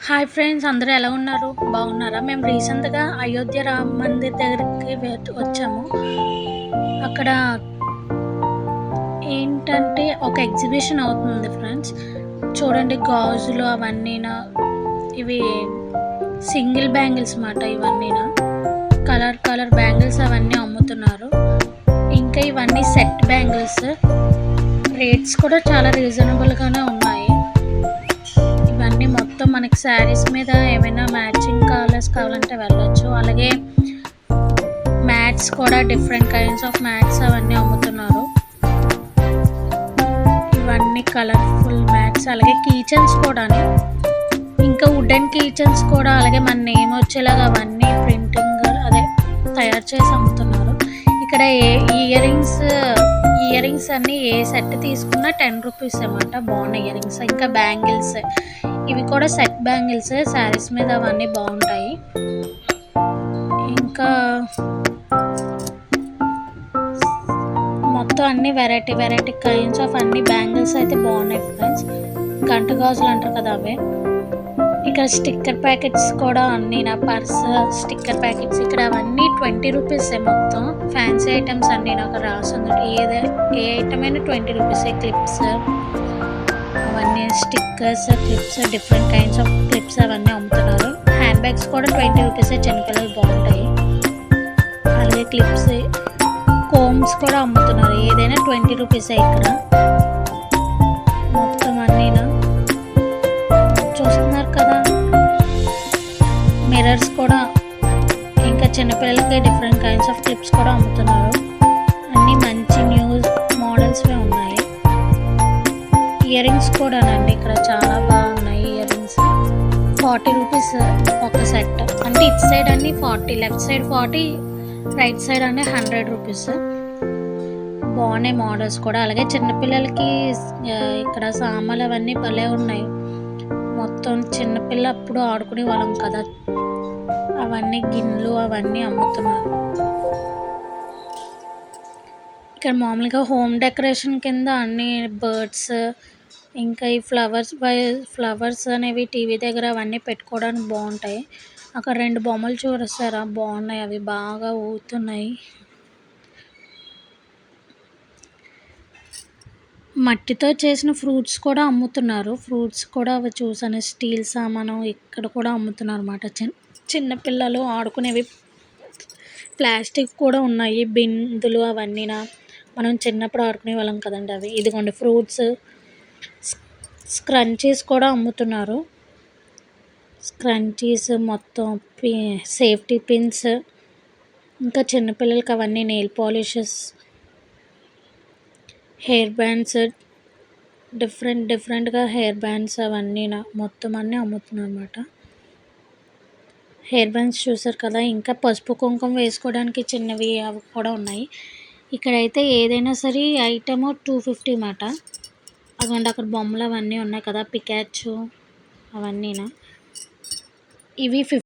Hi friends, అందరూ ఎలా ఉన్నారు? బాగున్నారా? మేము రీసెంట్గా అయోధ్య రామ మందిర్ దగ్గరికి వచ్చాము. అక్కడ ఏంటంటే ఒక ఎగ్జిబిషన్ అవుతుంది ఫ్రెండ్స్. చూడండి, గాజులు అవన్నీనా, ఇవి సింగిల్ బ్యాంగిల్స్ మాట. ఇవన్నీనా కలర్ కలర్ బ్యాంగిల్స్ అవన్నీ అమ్ముతున్నారు. ఇంకా ఇవన్నీ సెట్ బ్యాంగిల్స్. రేట్స్ కూడా చాలా రీజనబుల్గానే ఉన్నాయి. ఇవన్నీ మొత్తం మనకి శారీస్ మీద ఏమైనా మ్యాచింగ్ కలర్స్ కావాలంటే వెళ్ళొచ్చు. అలాగే మ్యాట్స్ కూడా డిఫరెంట్ కైండ్స్ ఆఫ్ మ్యాట్స్ అవన్నీ అమ్ముతున్నారు. ఇవన్నీ కలర్ఫుల్ మ్యాట్స్. అలాగే కీచెన్స్ కూడా, ఇంకా వుడెన్ కీచెన్స్ కూడా, అలాగే మన నేమ్ వచ్చేలాగా అవన్నీ ప్రింటింగ్ అదే తయారు చేసి అమ్ముతున్నారు. ఇక్కడ ఇయర్ రింగ్స్ అన్నీ ఏ సెట్ తీసుకున్నా 10 రూపీస్ అన్నమాట. బాగున్నాయి ఇయర్ రింగ్స్. ఇంకా బ్యాంగిల్స్, ఇవి కూడా సెట్ బ్యాంగిల్స్. శారీస్ మీద అవన్నీ బాగుంటాయి. ఇంకా మొత్తం అన్ని వెరైటీ కైండ్స్ ఆఫ్ అన్ని బ్యాంగిల్స్ అయితే బాగున్నాయి ఫ్రెండ్స్. గంట గాజులు అంటారు కదా, అవే. ఇక్కడ స్టిక్కర్ ప్యాకెట్స్ కూడా అన్నీ, నా పర్స్ స్టిక్కర్ ప్యాకెట్స్ ఇక్కడ అవన్నీ 20 రూపీసే. మొత్తం ఫ్యాన్సీ ఐటమ్స్ అన్నీ నాకు రాస్తుంది. ఏ ఐటమ్ అయినా 20 రూపీసే. క్లిప్స్ అవన్నీ, stickers, clips, different kinds of clips అవన్నీ అమ్ముతున్నారు. హ్యాండ్ బ్యాగ్స్ కూడా 20 రూపీసే. చిన్నపిల్లలు బాగుంటాయి. అలాగే క్లిప్స్, కోమ్స్ కూడా అమ్ముతున్నారు. ఏదైనా 20 రూపీసే. ఇక్కడ మొత్తం అన్నీనా చూస్తున్నారు కదా. మిర్రర్స్ కూడా, ఇంకా చిన్నపిల్లలకి డిఫరెంట్ కైండ్స్ ఆఫ్ క్లిప్స్ కూడా అమ్ముతున్నారు. అన్నీ మంచి న్యూ మోడల్స్వే ఉన్నాయి. ఇయర్ రింగ్స్ కూడానండి ఇక్కడ చాలా బాగున్నాయి. ఇయర్ రింగ్స్ 40 రూపీస్ ఒక సెట్. అంటే ఇటు సైడ్ అన్ని 40, లెఫ్ట్ సైడ్ 40, రైట్ సైడ్ అన్నీ 100 రూపీస్. బాగున్నాయి మోడల్స్ కూడా. అలాగే చిన్నపిల్లలకి ఇక్కడ సామాన్లు అవన్నీ భలే ఉన్నాయి. మొత్తం చిన్నపిల్ల అప్పుడు ఆడుకునే వాళ్ళం కదా, అవన్నీ గిన్నెలు అవన్నీ అమ్ముతున్నారు. ఇక్కడ మామూలుగా హోమ్ డెకరేషన్ కింద అన్ని బర్డ్స్, ఇంకా ఈ ఫ్లవర్స్ అనేవి టీవీ దగ్గర అవన్నీ పెట్టుకోవడానికి బాగుంటాయి. అక్కడ 2 బొమ్మలు చూస్తారా, బాగున్నాయి. అవి బాగా ఊగుతున్నాయి. మట్టితో చేసిన ఫ్రూట్స్ కూడా అమ్ముతున్నారు. ఫ్రూట్స్ కూడా అవి చూసాను. స్టీల్ సామాను ఇక్కడ కూడా అమ్ముతున్నారు అన్నమాట. చిన్నపిల్లలు ఆడుకునేవి ప్లాస్టిక్ కూడా ఉన్నాయి. బిందులు అవన్నీనా మనం చిన్నప్పుడు ఆడుకునే వాళ్ళం కదండి, అవి. ఇదిగోండి ఫ్రూట్స్, స్క్రంచీస్ కూడా అమ్ముతున్నారు. స్క్రంచీస్ మొత్తం సేఫ్టీ పిన్స్, ఇంకా చిన్నపిల్లలకి అవన్నీ నెయిల్ పాలిషెస్, హెయిర్ బ్యాండ్స్, డిఫరెంట్గా హెయిర్ బ్యాండ్స్ అవన్నీ మొత్తం అన్నీ అమ్ముతున్నారు అన్నమాట. హెయిర్ బ్యాండ్స్ చూసారు కదా. ఇంకా పసుపు కుంకుమ వేసుకోవడానికి చిన్నవి అవి కూడా ఉన్నాయి. ఇక్కడైతే ఏదైనా సరే ఐటమ్ 250 అన్నమాట. అదిగోండి అక్కడ బొమ్మలు అవన్నీ ఉన్నాయి కదా, పికాచు అవన్నీనా. ఇవి